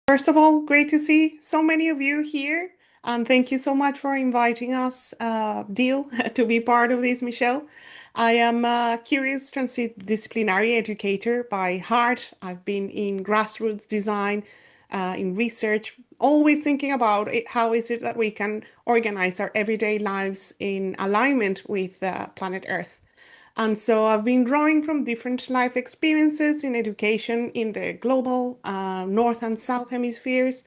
First of all, great to see so many of you here. And thank you so much for inviting us, Deal, to be part of this, Michelle. I am a curious transdisciplinary educator by heart. I've been in grassroots design, in research, always thinking about how is it that we can organize our everyday lives in alignment with planet Earth. And so I've been drawing from different life experiences in education in the global North and South hemispheres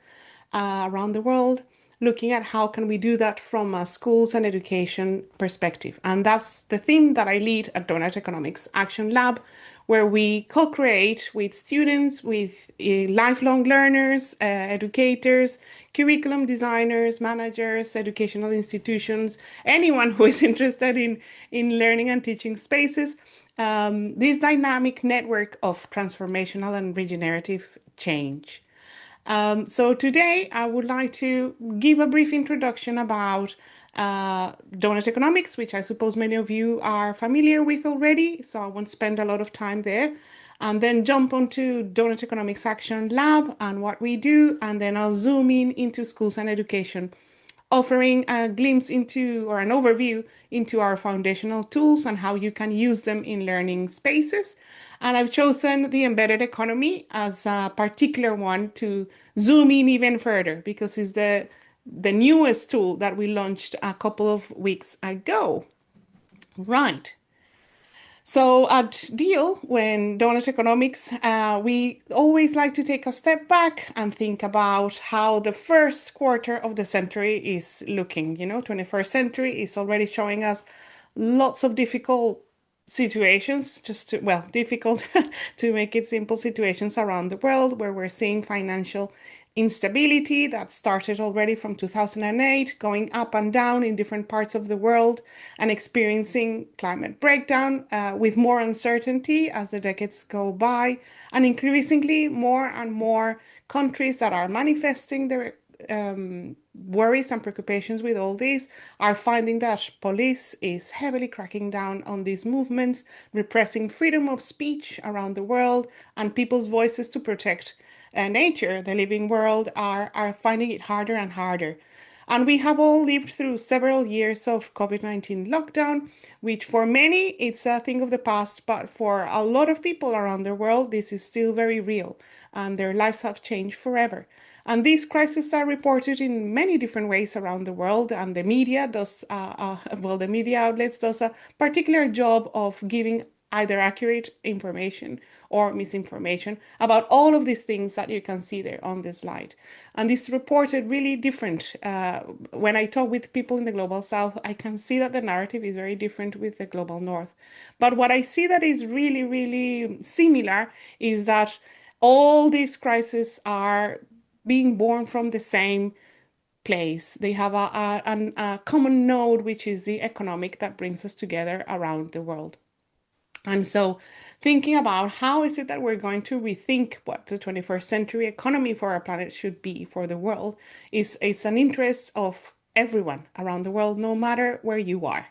around the world, looking at how can we do that from a schools and education perspective. And that's the theme that I lead at Doughnut Economics Action Lab, where we co-create with students, with lifelong learners, educators, curriculum designers, managers, educational institutions, anyone who is interested in learning and teaching spaces, this dynamic network of transformational and regenerative change. So today I would like to give a brief introduction about Doughnut Economics, which I suppose many of you are familiar with already, so I won't spend a lot of time there. And then jump onto Doughnut Economics Action Lab and what we do, and then I'll zoom in into schools and education, offering a glimpse into or an overview into our foundational tools and how you can use them in learning spaces. And I've chosen the embedded economy as a particular one to zoom in even further because it's the newest tool that we launched a couple of weeks ago. Right. So at Deal, when Doughnut Economics, we always like to take a step back and think about how the first quarter of the century is looking. 21st century is already showing us lots of difficult situations, difficult to make it simple, situations around the world where we're seeing financial instability that started already from 2008, going up and down in different parts of the world, and experiencing climate breakdown with more uncertainty as the decades go by, and increasingly more and more countries that are manifesting their worries and preoccupations with all this are finding that police is heavily cracking down on these movements, repressing freedom of speech around the world, and people's voices to protect nature, the living world, are finding it harder and harder. And we have all lived through several years of COVID-19 lockdown, which for many it's a thing of the past, but for a lot of people around the world, this is still very real, and their lives have changed forever. And these crises are reported in many different ways around the world, and the media the media outlets does a particular job of giving either accurate information or misinformation about all of these things that you can see there on the slide. And this reported really different. When I talk with people in the global south, I can see that the narrative is very different with the global north. But what I see that is really, really similar is that all these crises are being born from the same place. They have a common node, which is the economic that brings us together around the world. And so thinking about how is it that we're going to rethink what the 21st century economy for our planet should be for the world is an interest of everyone around the world, no matter where you are.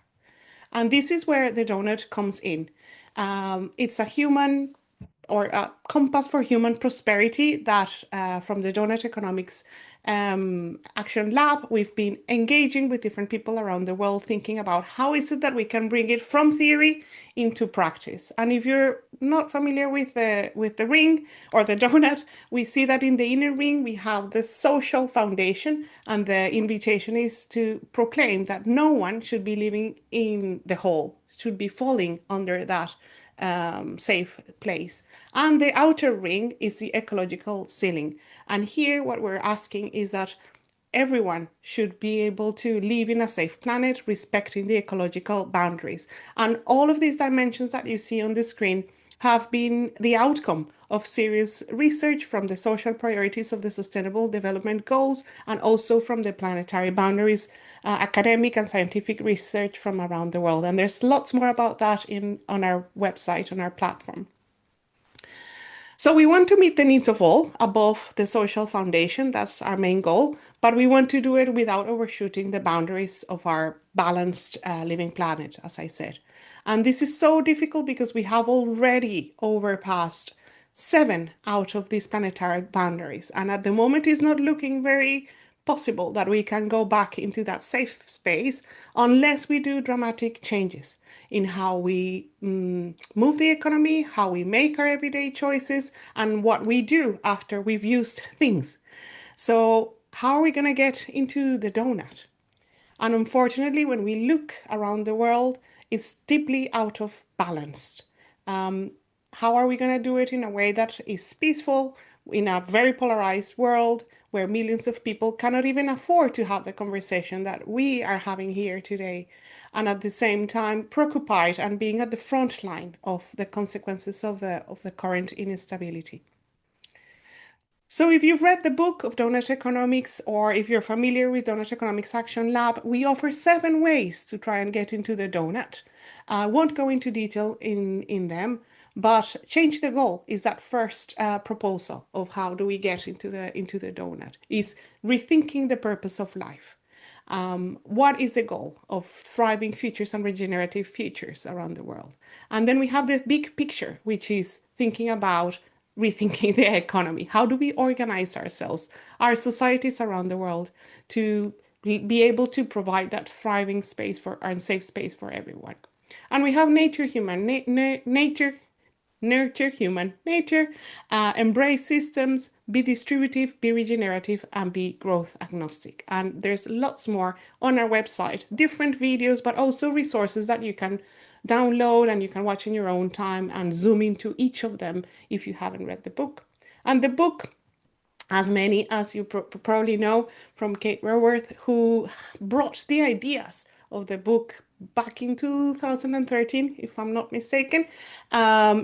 And this is where the Doughnut comes in. It's a human or a compass for human prosperity that from the Doughnut Economics Action Lab, we've been engaging with different people around the world, thinking about how is it that we can bring it from theory into practice. And if you're not familiar with the ring or the donut, we see that in the inner ring, we have the social foundation, and the invitation is to proclaim that no one should be living in the hole, should be falling under that safe place. And the outer ring is the ecological ceiling. And here what we're asking is that everyone should be able to live in a safe planet, respecting the ecological boundaries. And all of these dimensions that you see on the screen have been the outcome of serious research from the social priorities of the Sustainable Development Goals and also from the planetary boundaries, academic and scientific research from around the world. And there's lots more about that on our website, on our platform. So we want to meet the needs of all above the social foundation. That's our main goal. But we want to do it without overshooting the boundaries of our balanced living planet, as I said. And this is so difficult because we have already overpassed seven out of these planetary boundaries. And at the moment, it's not looking very possible that we can go back into that safe space unless we do dramatic changes in how we move the economy, how we make our everyday choices, and what we do after we've used things. So, how are we going to get into the donut? And unfortunately, when we look around the world, it's deeply out of balance. Um, how are we going to do it in a way that is peaceful in a very polarized world where millions of people cannot even afford to have the conversation that we are having here today, and at the same time preoccupied and being at the front line of the consequences of the current instability? So if you've read the book of Doughnut Economics, or if you're familiar with Doughnut Economics Action Lab, we offer 7 ways to try and get into the donut. I won't go into detail in them, but change the goal is that first proposal of how do we get into the donut, is rethinking the purpose of life. What is the goal of thriving futures and regenerative futures around the world? And then we have the big picture, which is thinking about rethinking the economy. How do we organize ourselves, our societies around the world, to be able to provide that thriving space for and safe space for everyone? And we have nature, human nature, nurture human nature, embrace systems, be distributive, be regenerative, and be growth agnostic. And there's lots more on our website, different videos, but also resources that you can download and you can watch in your own time and zoom into each of them if you haven't read the book. And the book, as many as you probably know from Kate Raworth, who brought the ideas of the book back in 2013, if I'm not mistaken,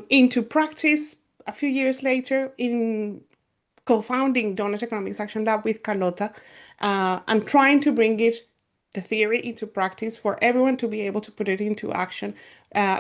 into practice a few years later in co-founding Doughnut Economics Action Lab with Carlota, and trying to bring the theory into practice for everyone to be able to put it into action,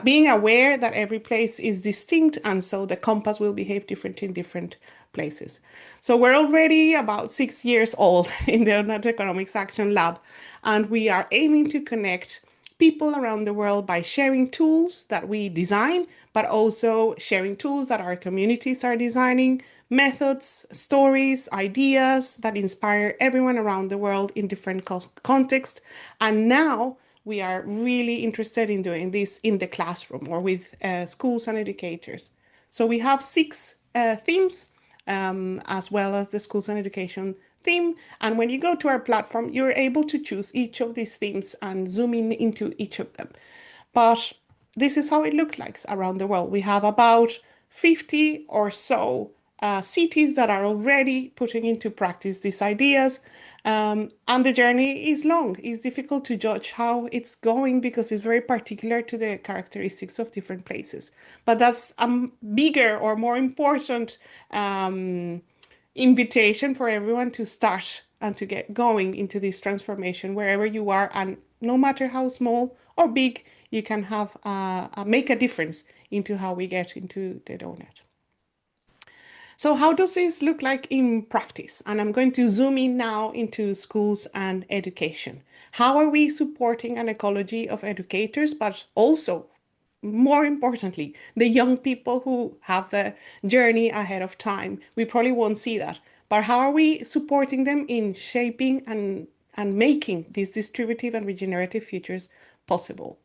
being aware that every place is distinct and so the compass will behave different in different places. So we're already about 6 years old in the Doughnut Economics Action Lab, and we are aiming to connect people around the world by sharing tools that we design, but also sharing tools that our communities are designing, methods, stories, ideas that inspire everyone around the world in different contexts. And now we are really interested in doing this in the classroom or with schools and educators. So we have 6 themes, as well as the schools and education theme. And when you go to our platform, you're able to choose each of these themes and zoom in into each of them. But this is how it looks like around the world. We have about 50 or so cities that are already putting into practice these ideas. And the journey is long. It's difficult to judge how it's going because it's very particular to the characteristics of different places. But that's a bigger or more important invitation for everyone to start and to get going into this transformation wherever you are. And no matter how small or big, you can have make a difference into how we get into the donut. So how does this look like in practice? And I'm going to zoom in now into schools and education. How are we supporting an ecology of educators, but also, more importantly, the young people who have the journey ahead of time? We probably won't see that. But how are we supporting them in shaping and making these distributive and regenerative futures possible?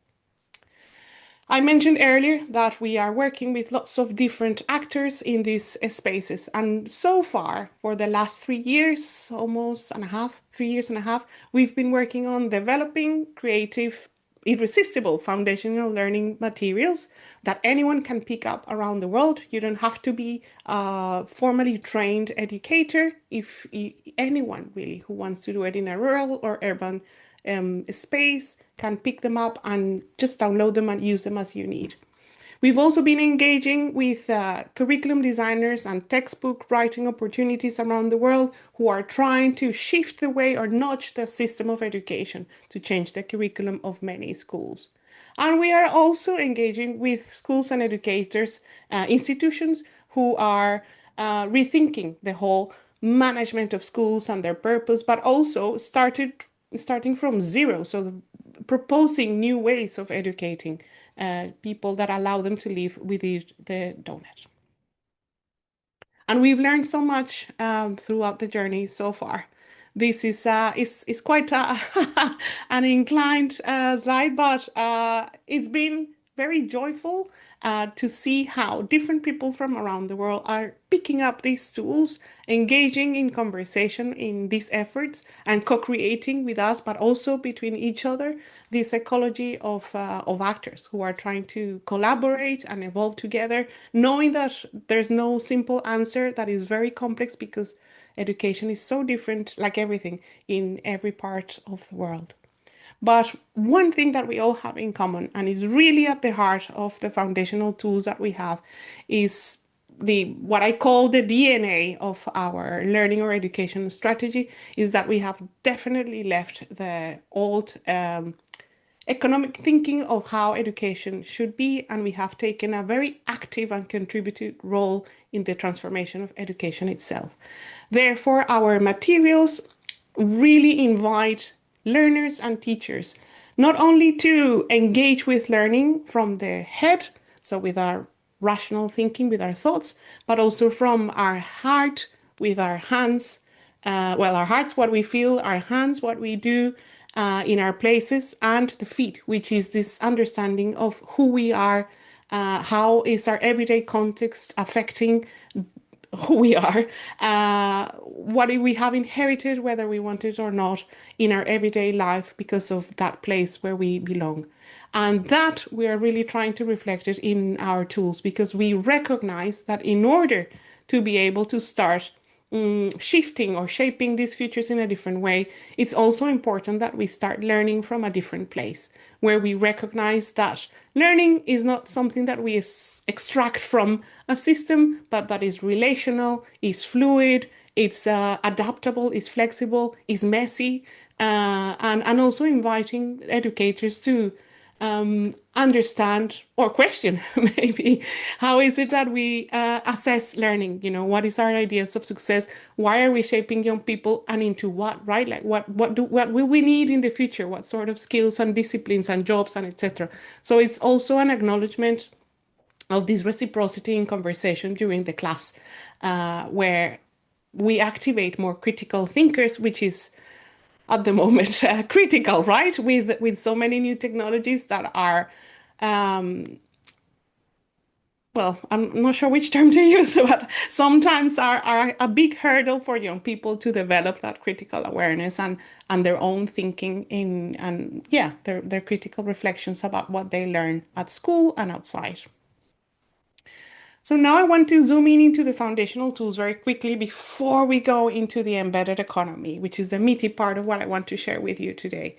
I mentioned earlier that we are working with lots of different actors in these spaces. And so far, for the last 3 years, almost and a half, 3 years and a half, we've been working on developing creative, irresistible foundational learning materials that anyone can pick up around the world. You don't have to be a formally trained educator. If anyone really who wants to do it in a rural or urban space can pick them up and just download them and use them as you need. We've also been engaging with curriculum designers and textbook writing opportunities around the world who are trying to shift the way or nudge the system of education to change the curriculum of many schools. And we are also engaging with schools and educators, institutions who are rethinking the whole management of schools and their purpose, but also starting from zero. So proposing new ways of educating people that allow them to live within the donut. And we've learned so much throughout the journey so far. This is quite an inclined slide, but it's been very joyful to see how different people from around the world are picking up these tools, engaging in conversation in these efforts, and co-creating with us, but also between each other, this ecology of actors who are trying to collaborate and evolve together, knowing that there's no simple answer that is very complex because education is so different, like everything, in every part of the world. But one thing that we all have in common, and is really at the heart of the foundational tools that we have, is the what I call the DNA of our learning or education strategy, is that we have definitely left the old economic thinking of how education should be, and we have taken a very active and contributed role in the transformation of education itself. Therefore, our materials really invite learners and teachers not only to engage with learning from the head, so with our rational thinking, with our thoughts, but also from our heart, with our hands, well, our hearts, what we feel, our hands, what we do in our places, and the feet, which is this understanding of who we are, how is our everyday context affecting who we are, what we have inherited, whether we want it or not, in our everyday life because of that place where we belong. And that we are really trying to reflect it in our tools because we recognize that in order to be able to start shifting or shaping these futures in a different way, it's also important that we start learning from a different place where we recognize that learning is not something that we extract from a system, but that is relational, is fluid, it's adaptable, is flexible, is messy, and also inviting educators to understand or question maybe how is it that we assess learning, what is our ideas of success, why are we shaping young people and into what, right? Like what will we need in the future, what sort of skills and disciplines and jobs and etc. So it's also an acknowledgement of this reciprocity in conversation during the class, where we activate more critical thinkers, which is at the moment critical, right? With so many new technologies that are, well, I'm not sure which term to use, but sometimes are a big hurdle for young people to develop that critical awareness and their own thinking in, and yeah, their critical reflections about what they learn at school and outside. So now I want to zoom in into the foundational tools very quickly before we go into the embedded economy, which is the meaty part of what I want to share with you today.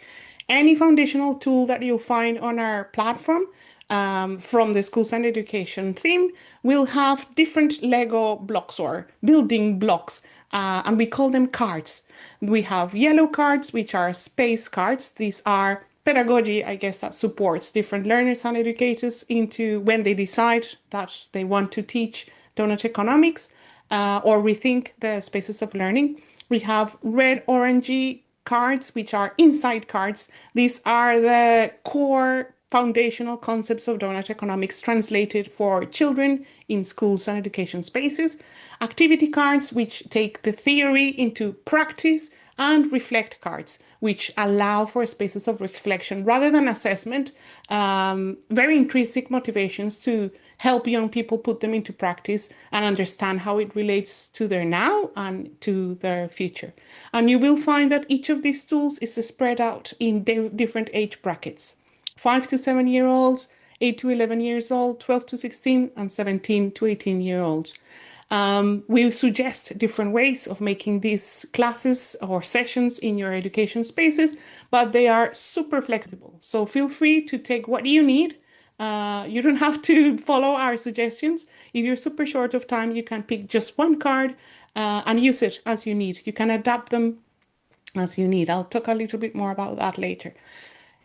Any foundational tool that you'll find on our platform from the schools and education theme will have different Lego blocks or building blocks, and we call them cards. We have yellow cards, which are space cards. These are pedagogy, I guess, that supports different learners and educators into when they decide that they want to teach Doughnut Economics or rethink the spaces of learning. We have red, orangey cards, which are insight cards. These are the core foundational concepts of Doughnut Economics translated for children in schools and education spaces. Activity cards, which take the theory into practice, and reflect cards, which allow for spaces of reflection rather than assessment, very intrinsic motivations to help young people put them into practice and understand how it relates to their now and to their future. And you will find that each of these tools is spread out in different age brackets. 5 to 7 year olds, 8 to 11 years old, 12 to 16, and 17 to 18-year-olds. We suggest different ways of making these classes or sessions in your education spaces, but they are super flexible. So feel free to take what you need. You don't have to follow our suggestions. If you're super short of time, you can pick just one card and use it as you need. You can adapt them as you need. I'll talk a little bit more about that later.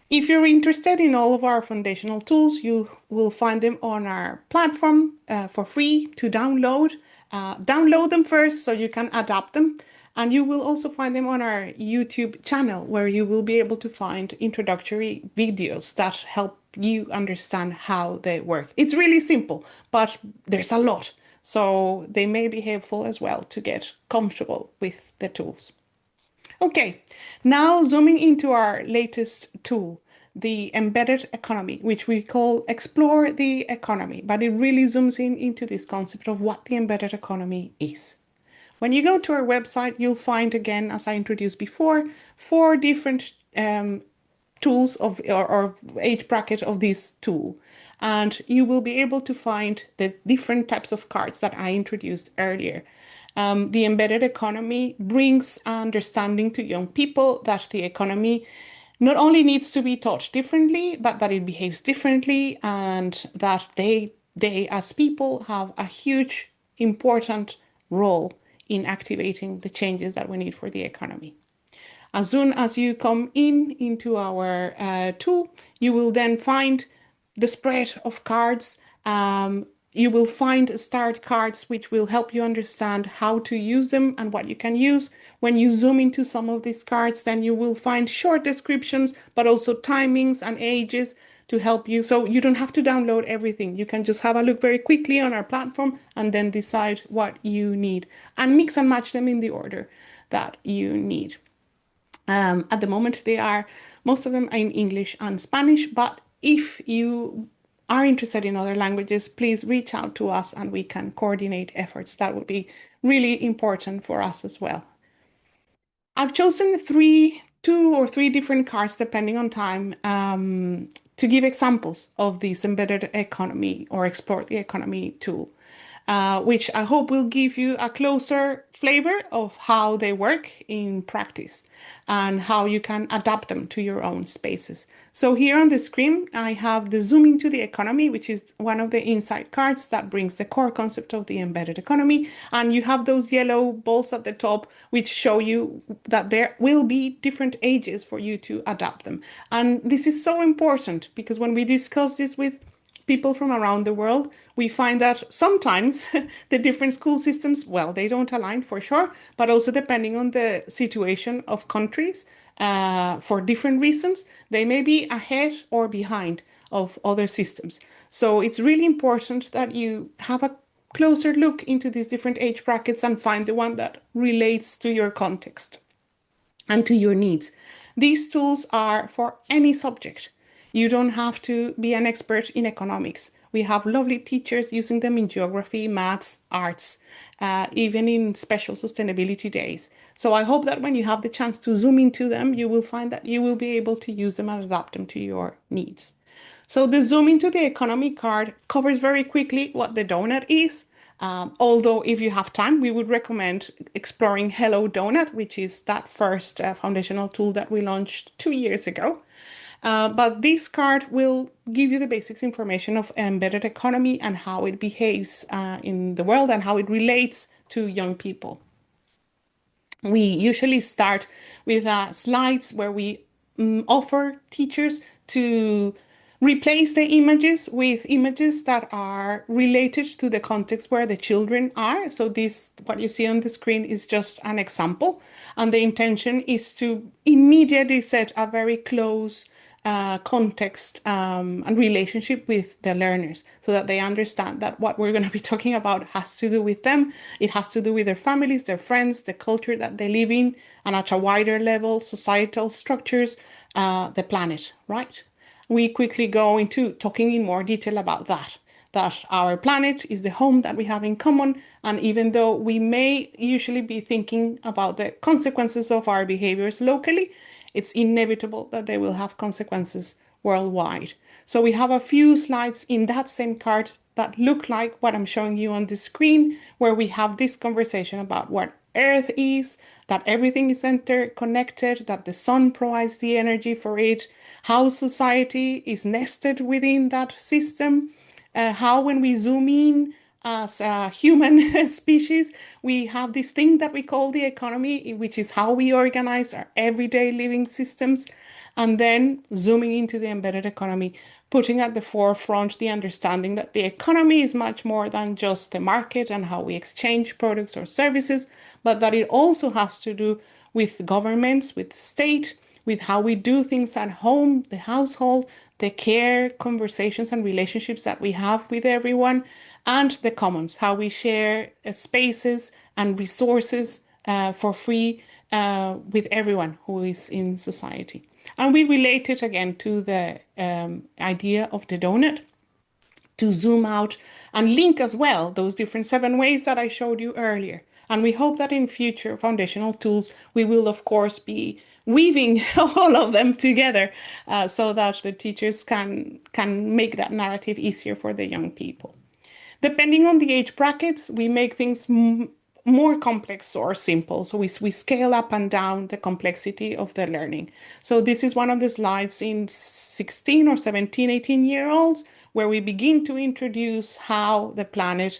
If you're interested in all of our foundational tools, you will find them on our platform for free to download. Download them first so you can adapt them. And you will also find them on our YouTube channel, where you will be able to find introductory videos that help you understand how they work. It's really simple, but there's a lot. So they may be helpful as well to get comfortable with the tools. Okay, now zooming into our latest tool, the embedded economy, which we call explore the economy, but it really zooms in into this concept of what the embedded economy is. When you go to our website, you'll find again, as I introduced before, four different tools of or age bracket of this tool. And you will be able to find the different types of cards that I introduced earlier. The embedded economy brings understanding to young people that the economy not only needs to be taught differently, but that it behaves differently and that they as people have a huge, important role in activating the changes that we need for the economy. As soon as you come into our tool, you will then find the spread of cards. You will find start cards which will help you understand how to use them and what you can use. When you zoom into some of these cards, then you will find short descriptions, but also timings and ages to help you. So you don't have to download everything. You can just have a look very quickly on our platform and then decide what you need and mix and match them in the order that you need. At the moment, most of them are in English and Spanish, but if you are interested in other languages, please reach out to us and we can coordinate efforts. That would be really important for us as well. I've chosen two or three different cards, depending on time, to give examples of this embedded economy or explore the economy tool. Which I hope will give you a closer flavor of how they work in practice and how you can adapt them to your own spaces. So here on the screen, I have the zoom into the economy, which is one of the insight cards that brings the core concept of the embedded economy. And you have those yellow balls at the top, which show you that there will be different ages for you to adapt them. And this is so important because when we discuss this with people from around the world, we find that sometimes the different school systems, well, they don't align for sure, but also depending on the situation of countries, for different reasons, they may be ahead or behind of other systems. So it's really important that you have a closer look into these different age brackets and find the one that relates to your context and to your needs. These tools are for any subject. You don't have to be an expert in economics. We have lovely teachers using them in geography, maths, arts, even in special sustainability days. So I hope that when you have the chance to zoom into them, you will find that you will be able to use them and adapt them to your needs. So the zoom into the economy card covers very quickly what the donut is. Although if you have time, we would recommend exploring Hello Doughnut, which is that first foundational tool that we launched 2 years ago. But this card will give you the basics information of embedded economy and how it behaves in the world and how it relates to young people. We usually start with slides where we offer teachers to replace the images with images that are related to the context where the children are. So this, what you see on the screen is just an example. And the intention is to immediately set a very close context and relationship with the learners so that they understand that what we're going to be talking about has to do with them. It has to do with their families, their friends, the culture that they live in, and at a wider level, societal structures, the planet, right? We quickly go into talking in more detail about that our planet is the home that we have in common. And even though we may usually be thinking about the consequences of our behaviors locally, it's inevitable that they will have consequences worldwide. So we have a few slides in that same card that look like what I'm showing you on the screen, where we have this conversation about what Earth is, that everything is interconnected, that the sun provides the energy for it, how society is nested within that system, how when we zoom in as a human species, we have this thing that we call the economy, which is how we organize our everyday living systems, and then zooming into the embedded economy, putting at the forefront the understanding that the economy is much more than just the market and how we exchange products or services, but that it also has to do with governments, with state, with how we do things at home, the household, the care, conversations, and relationships that we have with everyone, and the commons, how we share spaces and resources for free with everyone who is in society. And we relate it again to the idea of the donut, to zoom out and link as well those different 7 ways that I showed you earlier. And we hope that in future foundational tools, we will, of course, be weaving all of them together so that the teachers can make that narrative easier for the young people. Depending on the age brackets, we make things more complex or simple. So we scale up and down the complexity of the learning. So this is one of the slides in 16 or 17, 18-year-olds, where we begin to introduce how the planet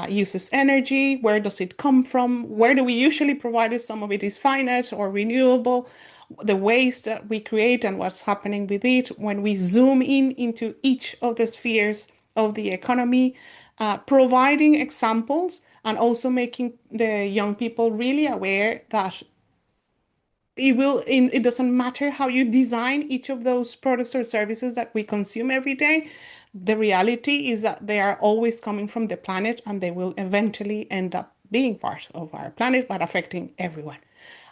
uses energy, where does it come from, where do we usually provide it, some of it is finite or renewable, the waste that we create and what's happening with it. When we zoom in into each of the spheres of the economy, providing examples and also making the young people really aware that it doesn't matter how you design each of those products or services that we consume every day. The reality is that they are always coming from the planet and they will eventually end up being part of our planet, but affecting everyone.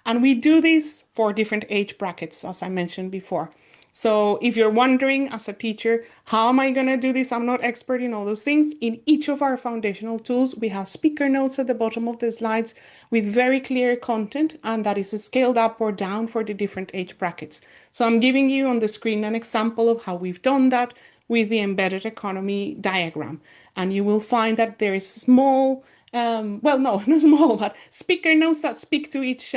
And we do this for different age brackets, as I mentioned before. So if you're wondering as a teacher, how am I going to do this? I'm not expert in all those things. In each of our foundational tools, we have speaker notes at the bottom of the slides with very clear content, and that is scaled up or down for the different age brackets. So I'm giving you on the screen an example of how we've done that with the embedded economy diagram. And you will find that there is small, well, no, not small, but speaker notes that speak to each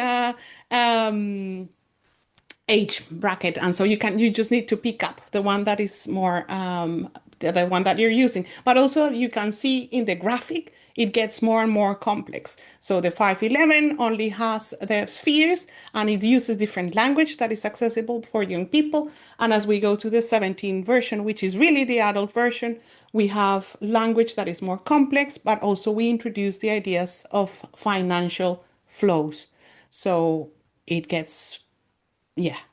age bracket, and so you just need to pick up the one that is more the one that you're using. But also you can see in the graphic it gets more and more complex. So the 511 only has the spheres and it uses different language that is accessible for young people. And as we go to the 17 version, which is really the adult version, we have language that is more complex, but also we introduce the ideas of financial flows. So it gets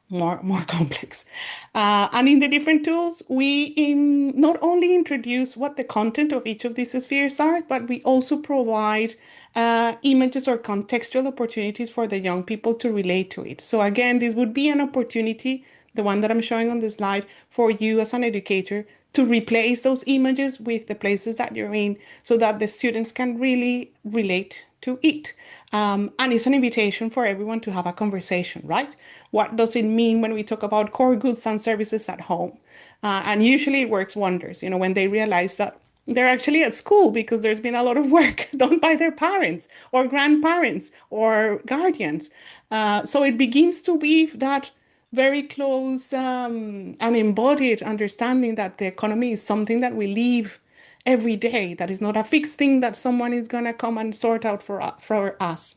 more complex. And in the different tools, we not only introduce what the content of each of these spheres are, but we also provide images or contextual opportunities for the young people to relate to it. So again, this would be an opportunity, the one that I'm showing on the slide, for you as an educator to replace those images with the places that you're in so that the students can really relate to it. And it's an invitation for everyone to have a conversation, right? What does it mean when we talk about core goods and services at home? And usually it works wonders, when they realize that they're actually at school because there's been a lot of work done by their parents or grandparents or guardians. So it begins to weave that very close and embodied understanding that the economy is something that we live every day, that is not a fixed thing that someone is going to come and sort out for us.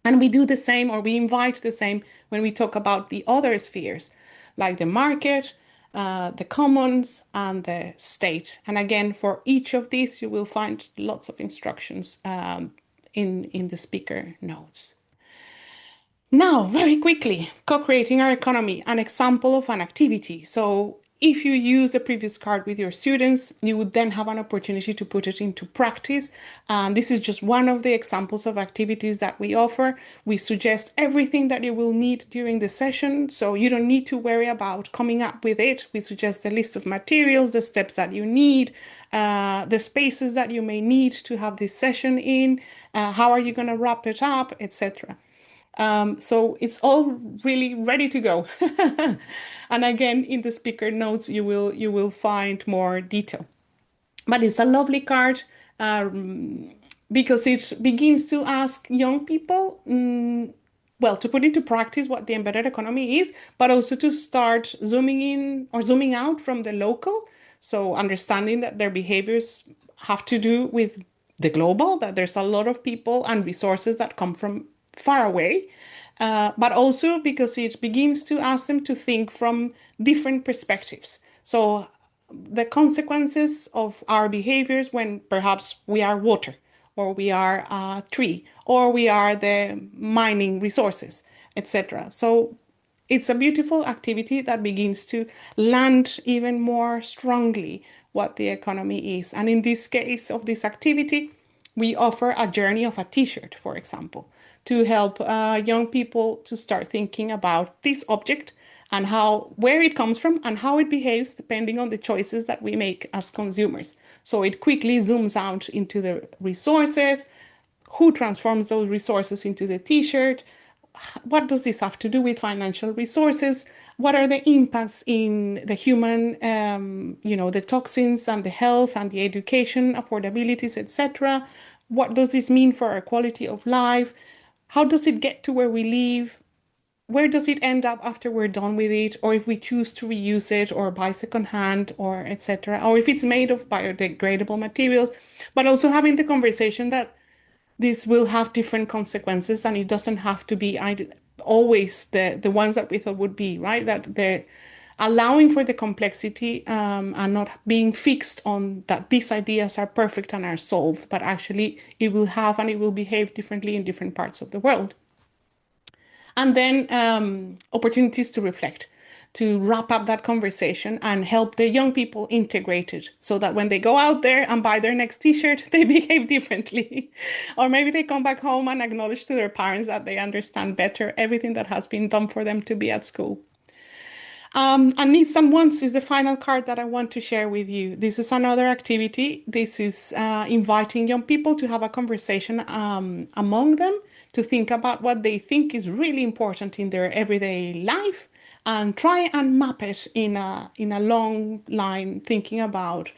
And we do the same, or we invite the same when we talk about the other spheres, like the market, the commons, and the state. And again, for each of these, you will find lots of instructions in the speaker notes. Now, very quickly, co-creating our economy, an example of an activity. So if you use the previous card with your students, you would then have an opportunity to put it into practice. And this is just one of the examples of activities that we offer. We suggest everything that you will need during the session, so you don't need to worry about coming up with it. We suggest a list of materials, the steps that you need, the spaces that you may need to have this session in, how are you going to wrap it up, etc. So it's all really ready to go. And again, in the speaker notes, you will find more detail. But it's a lovely card because it begins to ask young people, well, to put into practice what the embedded economy is, but also to start zooming in or zooming out from the local. So understanding that their behaviors have to do with the global, that there's a lot of people and resources that come from far away, but also because it begins to ask them to think from different perspectives. So the consequences of our behaviors when perhaps we are water, or we are a tree, or we are the mining resources, etc. So it's a beautiful activity that begins to land even more strongly what the economy is. And in this case of this activity, we offer a journey of a t-shirt, for example, to help young people to start thinking about this object and how where it comes from and how it behaves depending on the choices that we make as consumers. So it quickly zooms out into the resources, who transforms those resources into the t-shirt, what does this have to do with financial resources? What are the impacts in the human, the toxins and the health and the education, affordabilities, etc.? What does this mean for our quality of life? How does it get to where we live? Where does it end up after we're done with it? Or if we choose to reuse it or buy secondhand or etc. Or if it's made of biodegradable materials, but also having the conversation that this will have different consequences and it doesn't have to be always the ones that we thought would be, right? That they're allowing for the complexity and not being fixed on that these ideas are perfect and are solved, but actually it will have and it will behave differently in different parts of the world. And then opportunities to reflect, to wrap up that conversation and help the young people integrate it so that when they go out there and buy their next t-shirt, they behave differently. Or maybe they come back home and acknowledge to their parents that they understand better everything that has been done for them to be at school. And Needs and Wants is the final card that I want to share with you. This is another activity. This is inviting young people to have a conversation among them, to think about what they think is really important in their everyday life and try and map it in a long line, thinking about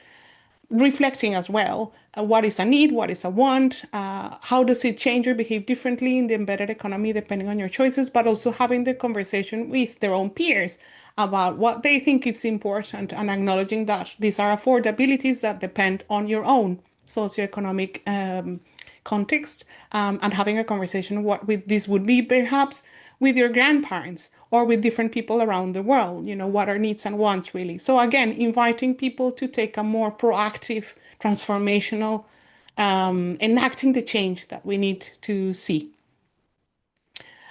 reflecting as well what is a need, what is a want, how does it change or behave differently in the embedded economy depending on your choices, but also having the conversation with their own peers about what they think is important and acknowledging that these are affordabilities that depend on your own socioeconomic context, and having a conversation what with this would be perhaps with your grandparents or with different people around the world, what are needs and wants really. So again, inviting people to take a more proactive, transformational, enacting the change that we need to see.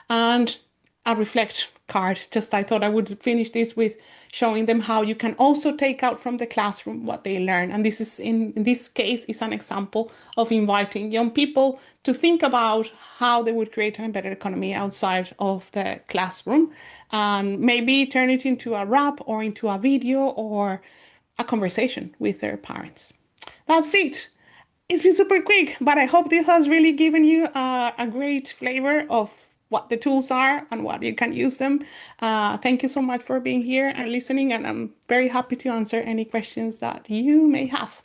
And a reflect card. Just I thought I would finish this with showing them how you can also take out from the classroom what they learn. And this is in this case is an example of inviting young people to think about how they would create an embedded economy outside of the classroom and maybe turn it into a rap or into a video or a conversation with their parents. That's it. It's been super quick, but I hope this has really given you a great flavor of what the tools are and what you can use them. Thank you so much for being here and listening, and I'm very happy to answer any questions that you may have.